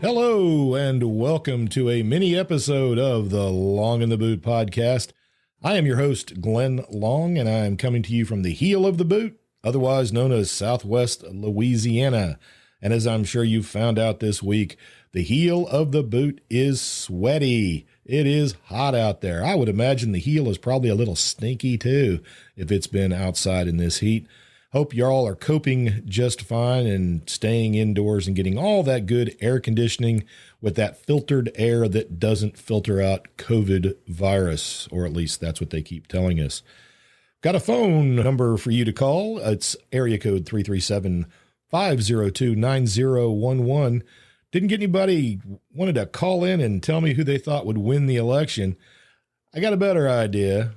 Hello, and welcome to a mini episode of the Long in the Boot podcast. I am your host, Glenn Long, and I am coming to you from the heel of the boot, otherwise known as Southwest Louisiana. And as I'm sure you found out this week, the heel of the boot is sweaty. It is hot out there. I would imagine the heel is probably a little stinky too, if it's been outside in this heat. Hope y'all are coping just fine and staying indoors and getting all that good air conditioning with that filtered air that doesn't filter out COVID virus, or at least that's what they keep telling us. Got a phone number for you to call. It's area code 337-502-9011. Didn't get anybody wanted to call in and tell me who they thought would win the election. I got a better idea.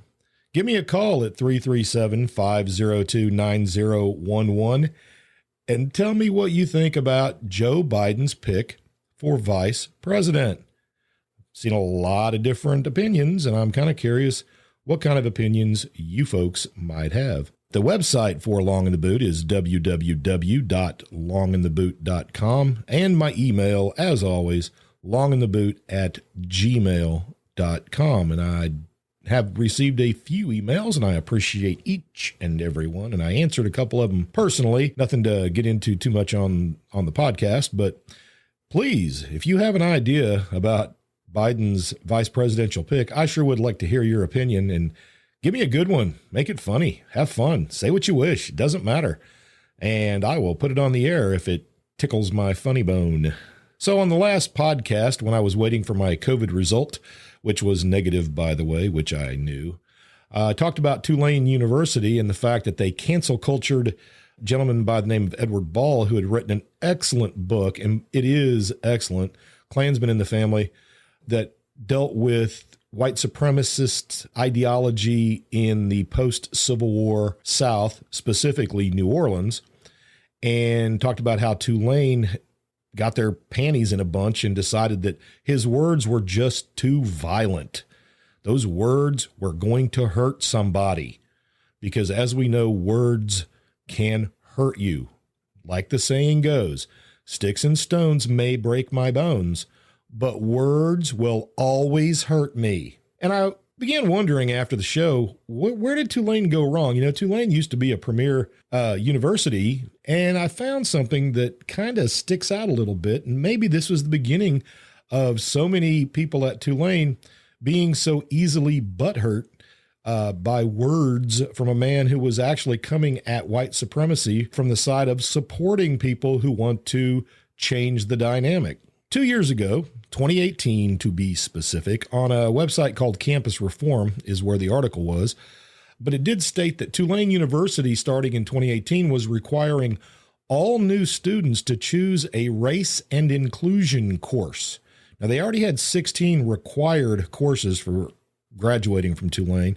Give me a call at 337-502-9011 and tell me what you think about Joe Biden's pick for vice president. I've seen a lot of different opinions, and I'm kind of curious what kind of opinions you folks might have. The website for Long in the Boot is www.longintheboot.com, and my email, as always, longintheboot@gmail.com. And I have received a few emails, and I appreciate each and every one, and I answered a couple of them personally. Nothing to get into too much on the podcast, but please, if you have an idea about Biden's vice presidential pick, I sure would like to hear your opinion, and give me a good one. Make it funny. Have fun. Say what you wish. It doesn't matter. And I will put it on the air if it tickles my funny bone. So on the last podcast, when I was waiting for my COVID result, which was negative, by the way, which I knew, I talked about Tulane University and the fact that they cancel cultured a gentleman by the name of Edward Ball, who had written an excellent book, and it is excellent, Klansman in the Family, that dealt with white supremacist ideology in the post-Civil War South, specifically New Orleans, and talked about how Tulane got their panties in a bunch and decided that his words were just too violent. Those words were going to hurt somebody because, as we know, words can hurt you. Like the saying goes, sticks and stones may break my bones, but words will always hurt me. And I began wondering after the show, where did Tulane go wrong? You know, Tulane used to be a premier university, and I found something that kind of sticks out a little bit. And maybe this was the beginning of so many people at Tulane being so easily butthurt by words from a man who was actually coming at white supremacy from the side of supporting people who want to change the dynamic. 2 years ago, 2018 to be specific, on a website called Campus Reform is where the article was, but it did state that Tulane University, starting in 2018, was requiring all new students to choose a race and inclusion course. Now, they already had 16 required courses for graduating from Tulane,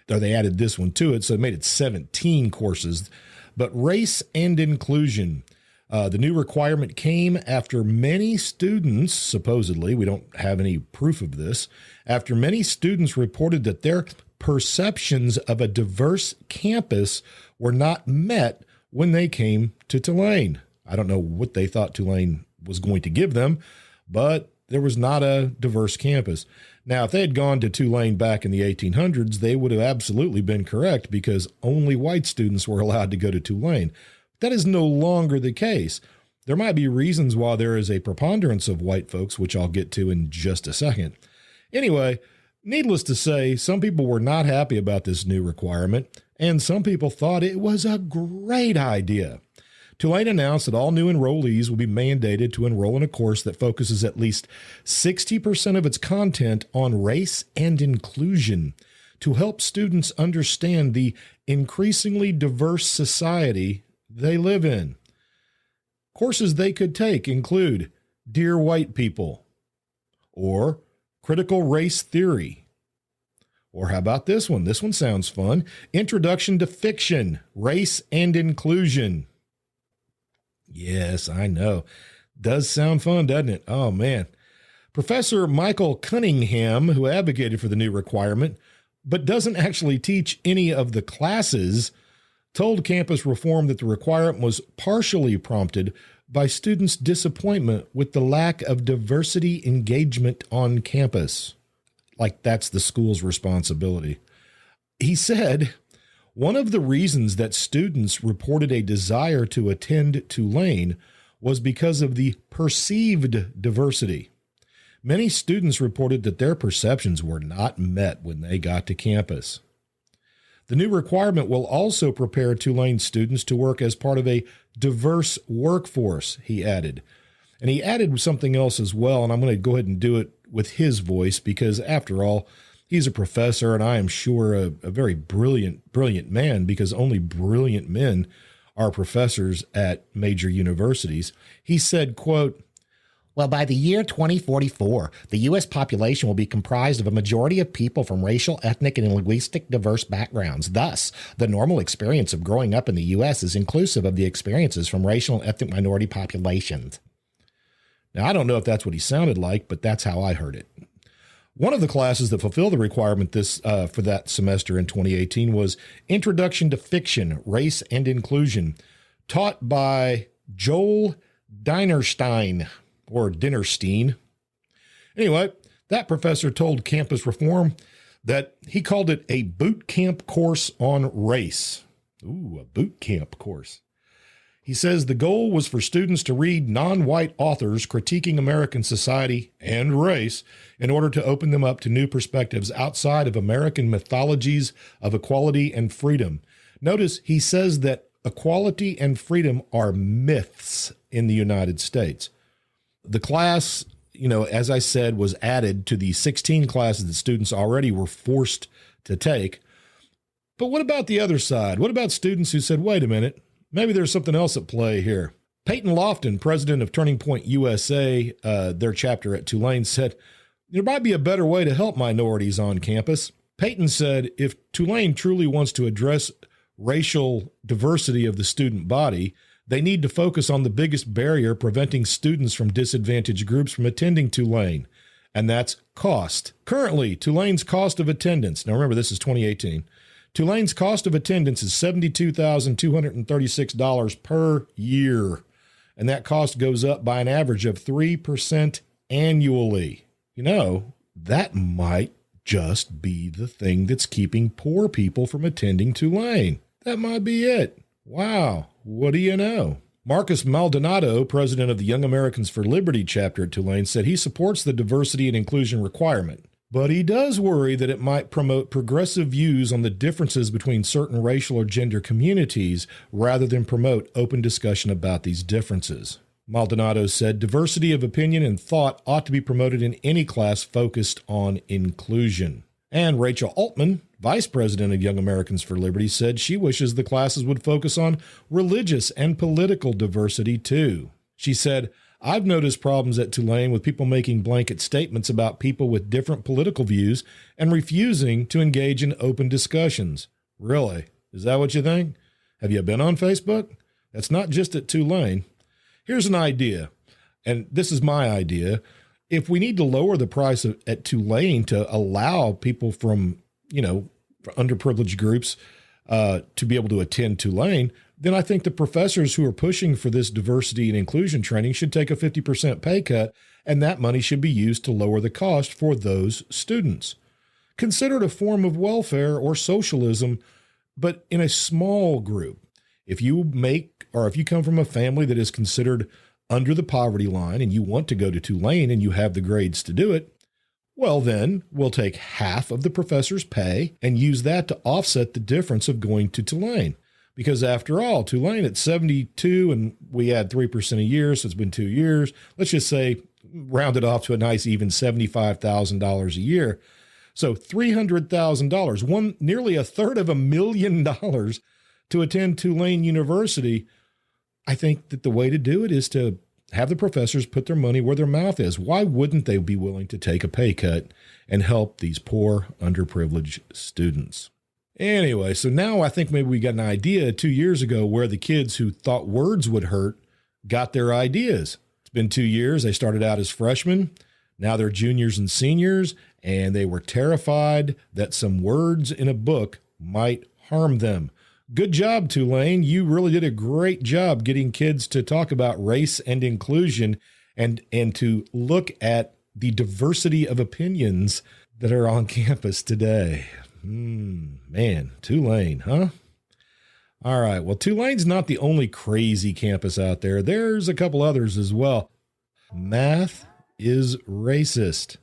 though they added this one to it, so it made it 17 courses. But race and inclusion, the new requirement came after many students, supposedly, we don't have any proof of this, after many students reported that their perceptions of a diverse campus were not met when they came to Tulane. I don't know what they thought Tulane was going to give them, but there was not a diverse campus. Now, if they had gone to Tulane back in the 1800s, they would have absolutely been correct because only white students were allowed to go to Tulane. That is no longer the case. There might be reasons why there is a preponderance of white folks, which I'll get to in just a second. Anyway, needless to say, some people were not happy about this new requirement, and some people thought it was a great idea. Tulane announced that all new enrollees will be mandated to enroll in a course that focuses at least 60% of its content on race and inclusion to help students understand the increasingly diverse society they live in. Courses they could take include Dear White People, or Critical Race Theory, or how about this one? This one sounds fun. Introduction to Fiction, Race and Inclusion. Yes, I know. Does sound fun, doesn't it? Oh, man. Professor Michael Cunningham, who advocated for the new requirement, but doesn't actually teach any of the classes, told Campus Reform that the requirement was partially prompted by students' disappointment with the lack of diversity engagement on campus. Like that's the school's responsibility. He said, one of the reasons that students reported a desire to attend Tulane was because of the perceived diversity. Many students reported that their perceptions were not met when they got to campus. The new requirement will also prepare Tulane students to work as part of a diverse workforce, he added. And he added something else as well, and I'm going to go ahead and do it with his voice because, after all, he's a professor, and I am sure a very brilliant man, because only brilliant men are professors at major universities. He said, quote, "Well, by the year 2044, the U.S. population will be comprised of a majority of people from racial, ethnic, and linguistic diverse backgrounds. Thus, the normal experience of growing up in the U.S. is inclusive of the experiences from racial and ethnic minority populations." Now, I don't know if that's what he sounded like, but that's how I heard it. One of the classes that fulfilled the requirement for that semester in 2018 was Introduction to Fiction, Race and Inclusion, taught by Joel Dinerstein. Or Dinerstein. Anyway, that professor told Campus Reform that he called it a boot camp course on race. Ooh, a boot camp course. He says the goal was for students to read non-white authors critiquing American society and race in order to open them up to new perspectives outside of American mythologies of equality and freedom. Notice he says that equality and freedom are myths in the United States. The class, as I said, was added to the 16 classes that students already were forced to take. But what about the other side? What about students who said, wait a minute, maybe there's something else at play here? Peyton Lofton, president of Turning Point USA, their chapter at Tulane, said, there might be a better way to help minorities on campus. Peyton said, if Tulane truly wants to address racial diversity of the student body, they need to focus on the biggest barrier preventing students from disadvantaged groups from attending Tulane, and that's cost. Currently, Tulane's cost of attendance, now remember this is 2018, Tulane's cost of attendance is $72,236 per year, and that cost goes up by an average of 3% annually. That might just be the thing that's keeping poor people from attending Tulane. That might be it. Wow. What do you know? Marcus Maldonado, president of the Young Americans for Liberty chapter at Tulane, said he supports the diversity and inclusion requirement, but he does worry that it might promote progressive views on the differences between certain racial or gender communities rather than promote open discussion about these differences. Maldonado said diversity of opinion and thought ought to be promoted in any class focused on inclusion. And Rachel Altman, vice president of Young Americans for Liberty, said she wishes the classes would focus on religious and political diversity too. She said, I've noticed problems at Tulane with people making blanket statements about people with different political views and refusing to engage in open discussions. Really? Is that what you think? Have you been on Facebook? That's not just at Tulane. Here's an idea, and this is my idea. If we need to lower the price at Tulane to allow people from, underprivileged groups to be able to attend Tulane, then I think the professors who are pushing for this diversity and inclusion training should take a 50% pay cut, and that money should be used to lower the cost for those students. Consider it a form of welfare or socialism, but in a small group. If you come from a family that is considered under the poverty line and you want to go to Tulane and you have the grades to do it, well, then we'll take half of the professor's pay and use that to offset the difference of going to Tulane. Because after all, Tulane at 72 and we add 3% a year, so it's been 2 years. Let's just say round it off to a nice even $75,000 a year. So $300,000, nearly $750,000 to attend Tulane University. I think that the way to do it is to have the professors put their money where their mouth is. Why wouldn't they be willing to take a pay cut and help these poor, underprivileged students? Anyway, so now I think maybe we got an idea 2 years ago where the kids who thought words would hurt got their ideas. It's been 2 years. They started out as freshmen. Now they're juniors and seniors, and they were terrified that some words in a book might harm them. Good job, Tulane. You really did a great job getting kids to talk about race and inclusion and to look at the diversity of opinions that are on campus today. Man, Tulane, huh? All right. Well, Tulane's not the only crazy campus out there. There's a couple others as well. Math is racist.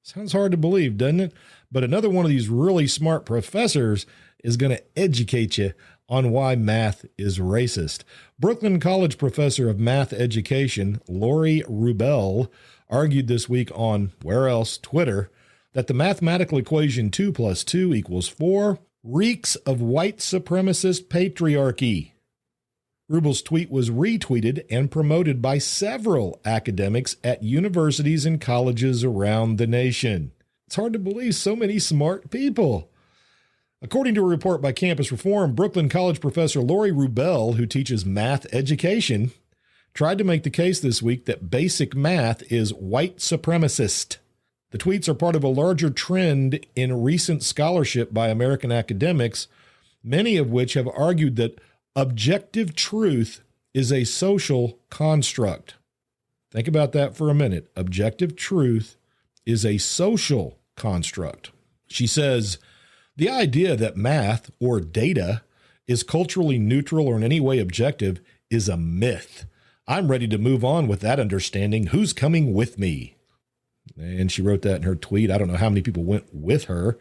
Sounds hard to believe, doesn't it? But another one of these really smart professors is going to educate you on why math is racist. Brooklyn College professor of math education, Lori Rubel, argued this week on, where else, Twitter, that the mathematical equation 2 + 2 = 4 reeks of white supremacist patriarchy. Rubel's tweet was retweeted and promoted by several academics at universities and colleges around the nation. It's hard to believe so many smart people. According to a report by Campus Reform, Brooklyn College professor Lori Rubel, who teaches math education, tried to make the case this week that basic math is white supremacist. The tweets are part of a larger trend in recent scholarship by American academics, many of which have argued that objective truth is a social construct. Think about that for a minute. Objective truth is a social construct. She says, the idea that math or data is culturally neutral or in any way objective is a myth. I'm ready to move on with that understanding. Who's coming with me? And she wrote that in her tweet. I don't know how many people went with her.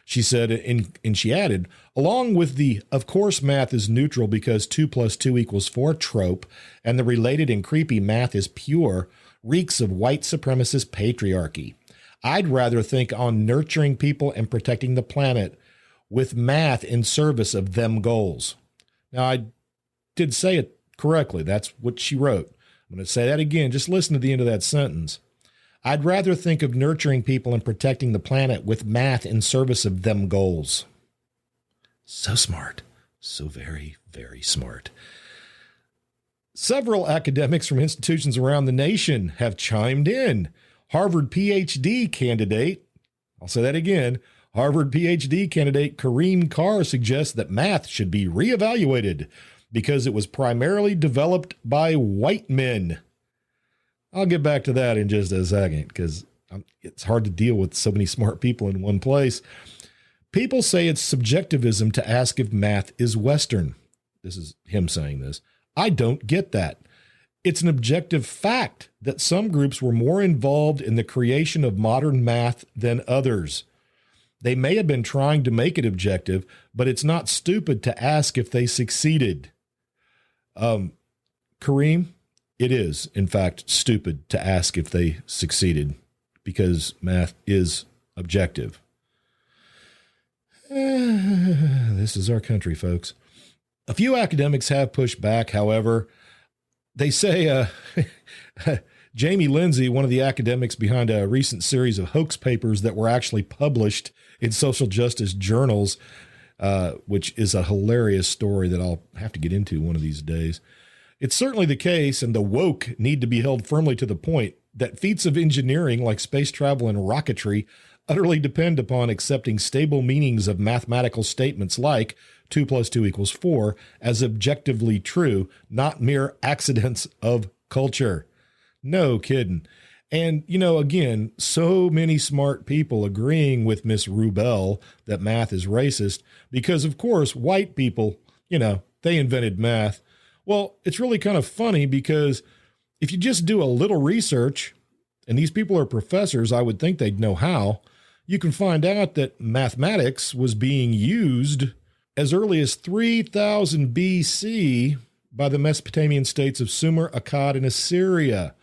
She said, and she added, along with the, of course, math is neutral because 2 + 2 = 4 trope, and the related and creepy math is pure, reeks of white supremacist patriarchy. I'd rather think on nurturing people and protecting the planet with math in service of them goals. Now, I did say it correctly. That's what she wrote. I'm going to say that again. Just listen to the end of that sentence. I'd rather think of nurturing people and protecting the planet with math in service of them goals. So smart. So very, very smart. Several academics from institutions around the nation have chimed in. Harvard PhD candidate, I'll say that again, Harvard PhD candidate Kareem Carr suggests that math should be reevaluated because it was primarily developed by white men. I'll get back to that in just a second because it's hard to deal with so many smart people in one place. People say it's subjectivism to ask if math is Western. This is him saying this. I don't get that. It's an objective fact that some groups were more involved in the creation of modern math than others. They may have been trying to make it objective, but it's not stupid to ask if they succeeded. Kareem, it is, in fact, stupid to ask if they succeeded because math is objective. This is our country, folks. A few academics have pushed back, however. They say Jamie Lindsay, one of the academics behind a recent series of hoax papers that were actually published in social justice journals, which is a hilarious story that I'll have to get into one of these days. It's certainly the case, and the woke need to be held firmly to the point, that feats of engineering like space travel and rocketry utterly depend upon accepting stable meanings of mathematical statements like 2 + 2 = 4 as objectively true, not mere accidents of culture. No kidding. And, again, so many smart people agreeing with Miss Rubel that math is racist because, of course, white people, they invented math. Well, it's really kind of funny because if you just do a little research, and these people are professors, I would think they'd know how, you can find out that mathematics was being used as early as 3000 BC by the Mesopotamian states of Sumer, Akkad, and Assyria,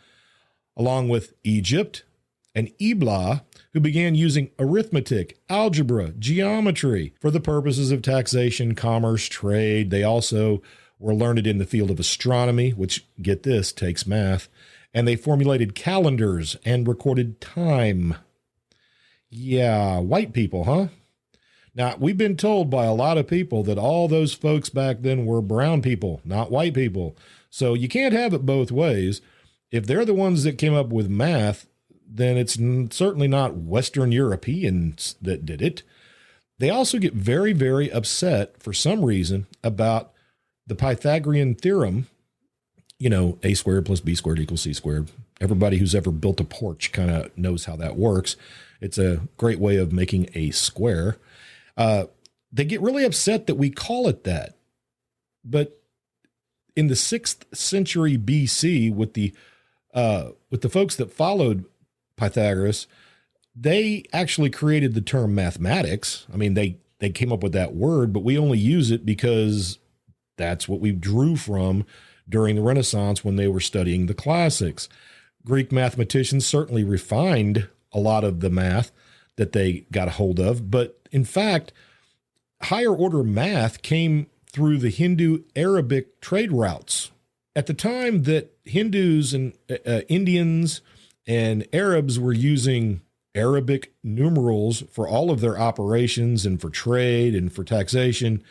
along with Egypt and Ebla, who began using arithmetic, algebra, geometry for the purposes of taxation, commerce, trade. They also were learned in the field of astronomy, which, get this, takes math, and they formulated calendars and recorded time. Yeah, white people, huh? Now, we've been told by a lot of people that all those folks back then were brown people, not white people. So you can't have it both ways. If they're the ones that came up with math, then it's certainly not Western Europeans that did it. They also get very, very upset for some reason about the Pythagorean theorem, a squared plus b squared equals c squared. Everybody who's ever built a porch kind of knows how that works. It's a great way of making a square. They get really upset that we call it that. But in the 6th century BC, with the folks that followed Pythagoras, they actually created the term mathematics. I mean, they came up with that word, but we only use it because that's what we drew from during the Renaissance when they were studying the classics. Greek mathematicians certainly refined a lot of the math that they got a hold of, but in fact, higher order math came through the Hindu Arabic trade routes. At the time that Hindus and Indians and Arabs were using Arabic numerals for all of their operations and for trade and for taxation,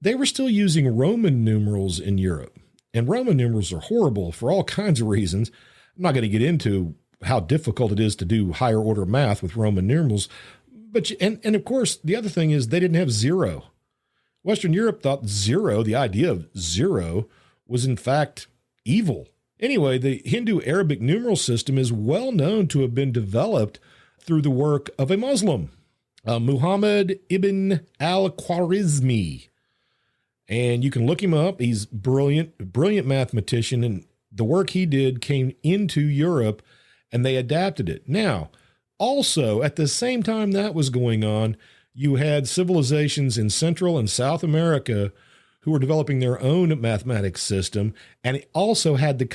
they were still using Roman numerals in Europe. And Roman numerals are horrible for all kinds of reasons. I'm not going to get into how difficult it is to do higher order math with Roman numerals. But and of course, the other thing is they didn't have zero. Western Europe thought zero, the idea of zero, was in fact evil. Anyway, the Hindu Arabic numeral system is well known to have been developed through the work of a Muslim, Muhammad ibn al-Khwarizmi. And you can look him up. He's brilliant mathematician. And the work he did came into Europe and they adapted it. Now, also at the same time that was going on, you had civilizations in Central and South America who were developing their own mathematics system. And it also had the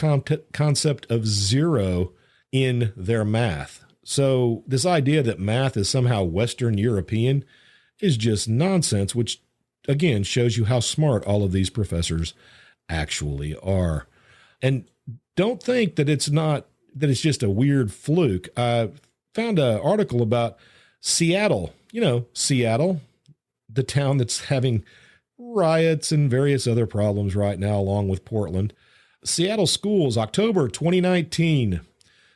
concept of zero in their math. So this idea that math is somehow Western European is just nonsense, which again shows you how smart all of these professors actually are. And don't think that it's just a weird fluke. I found an article about Seattle, Seattle, the town that's having riots and various other problems right now, along with Portland. Seattle schools, October 2019.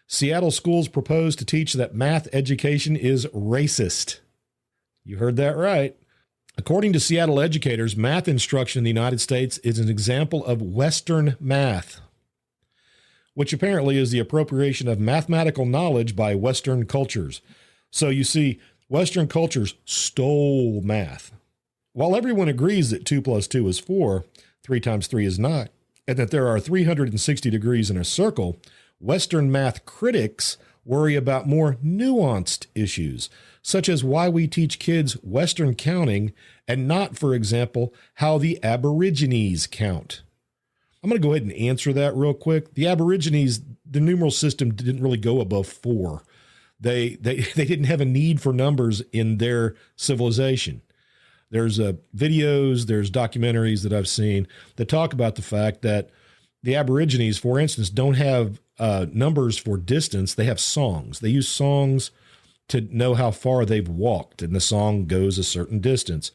Seattle schools propose to teach that math education is racist. You heard that right. According to Seattle educators, math instruction in the United States is an example of Western math, which apparently is the appropriation of mathematical knowledge by Western cultures. So you see, Western cultures stole math. While everyone agrees that 2 plus 2 is 4, 3 times 3 is 9, and that there are 360 degrees in a circle, Western math critics worry about more nuanced issues, such as why we teach kids Western counting and not, for example, how the Aborigines count. I'm going to go ahead and answer that real quick. The Aborigines, the numeral system didn't really go above 4. They didn't have a need for numbers in their civilization. There's videos, there's documentaries that I've seen that talk about the fact that the Aborigines, for instance, don't have numbers for distance. They have songs. They use songs to know how far they've walked, and the song goes a certain distance.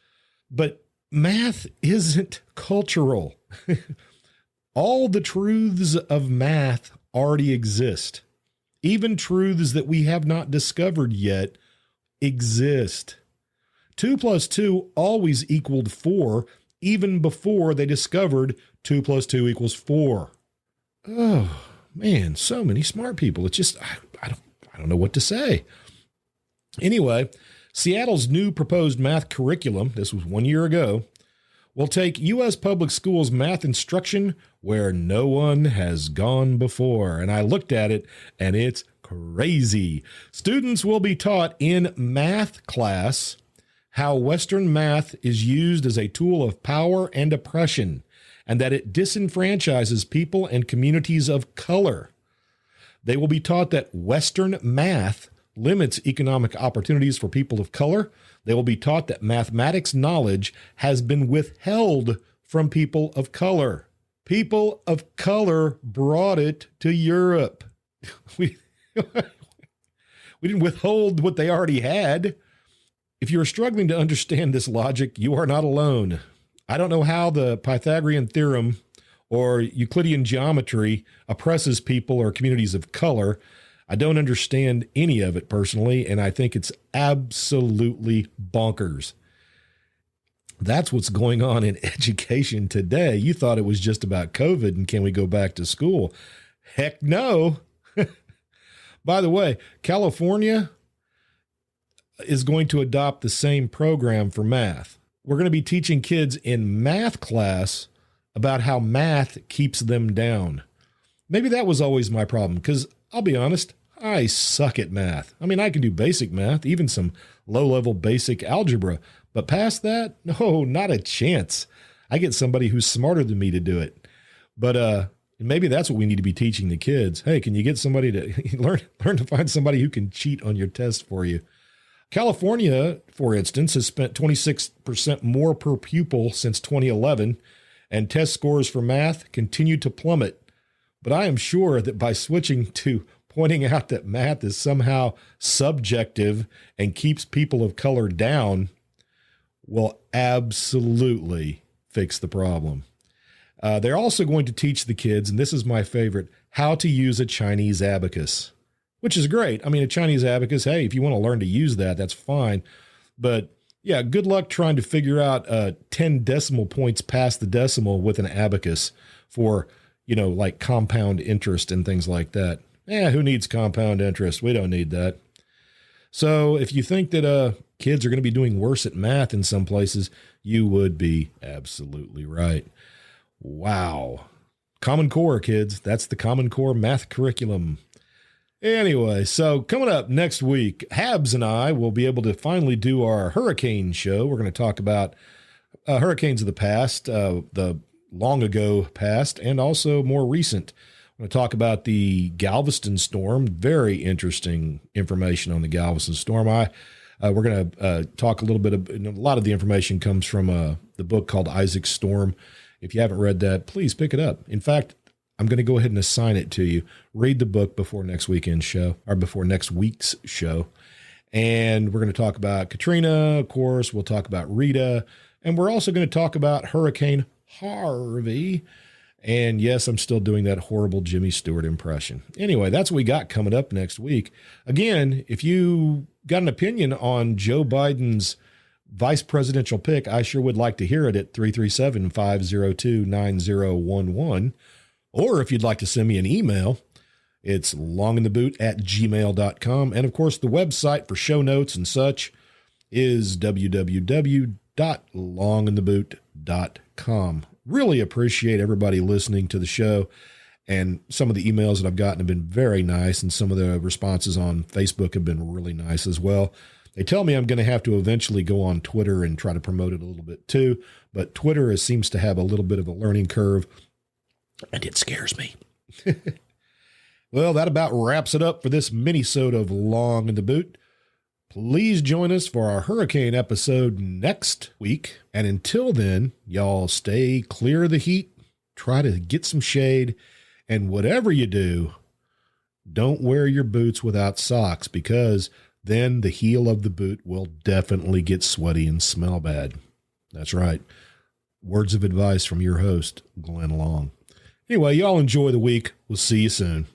But math isn't cultural. All the truths of math already exist. Even truths that we have not discovered yet exist. 2 plus 2 always equaled 4, even before they discovered 2 plus 2 equals 4. Oh, man, so many smart people. It's just, I don't know what to say. Anyway, Seattle's new proposed math curriculum, this was 1 year ago, will take U.S. public schools math instruction where no one has gone before. And I looked at it, and it's crazy. Students will be taught in math class how Western math is used as a tool of power and oppression, and that it disenfranchises people and communities of color. They will be taught that Western math limits economic opportunities for people of color. They will be taught that mathematics knowledge has been withheld from people of color. People of color brought it to Europe. We didn't withhold what they already had. If you're struggling to understand this logic, you are not alone. I don't know how the Pythagorean theorem or Euclidean geometry oppresses people or communities of color. I don't understand any of it personally, and I think it's absolutely bonkers. That's what's going on in education today. You thought it was just about COVID and can we go back to school? Heck no. By the way, California is going to adopt the same program for math. We're going to be teaching kids in math class about how math keeps them down. Maybe that was always my problem, because I'll be honest, I suck at math. I mean, I can do basic math, even some low-level basic algebra, but past that, no, not a chance. I get somebody who's smarter than me to do it. But maybe that's what we need to be teaching the kids. Hey, can you get somebody to learn to find somebody who can cheat on your test for you? California, for instance, has spent 26% more per pupil since 2011, and test scores for math continue to plummet. But I am sure that by switching to pointing out that math is somehow subjective and keeps people of color down will absolutely fix the problem. They're also going to teach the kids, and this is my favorite, how to use a Chinese abacus, which is great. I mean, a Chinese abacus, hey, if you want to learn to use that, that's fine. But yeah, good luck trying to figure out 10 decimal points past the decimal with an abacus for, like compound interest and things like that. Who needs compound interest? We don't need that. So if you think that kids are going to be doing worse at math in some places, you would be absolutely right. Wow. Common Core, kids. That's the Common Core math curriculum. Anyway, so coming up next week, Habs and I will be able to finally do our hurricane show. We're going to talk about hurricanes of the past, the long ago past, and also more recent. I'm going to talk about the Galveston storm. Very interesting information on the Galveston storm. We're going to talk a little bit of, a lot of the information comes from the book called Isaac's Storm. If you haven't read that, please pick it up. In fact, I'm going to go ahead and assign it to you. Read the book before next weekend's show, or before next week's show. And we're going to talk about Katrina, of course. We'll talk about Rita. And we're also going to talk about Hurricane Harvey. And yes, I'm still doing that horrible Jimmy Stewart impression. Anyway, that's what we got coming up next week. Again, if you got an opinion on Joe Biden's vice presidential pick, I sure would like to hear it at 337-502-9011. Or if you'd like to send me an email, it's longintheboot@gmail.com. And of course, the website for show notes and such is www.longintheboot.com. Really appreciate everybody listening to the show. And some of the emails that I've gotten have been very nice. And some of the responses on Facebook have been really nice as well. They tell me I'm going to have to eventually go on Twitter and try to promote it a little bit too. But Twitter seems to have a little bit of a learning curve. And it scares me. Well, that about wraps it up for this Minisode of Long in the Boot. Please join us for our hurricane episode next week. And until then, y'all stay clear of the heat, try to get some shade, and whatever you do, don't wear your boots without socks, because then the heel of the boot will definitely get sweaty and smell bad. That's right. Words of advice from your host, Glenn Long. Anyway, y'all enjoy the week. We'll see you soon.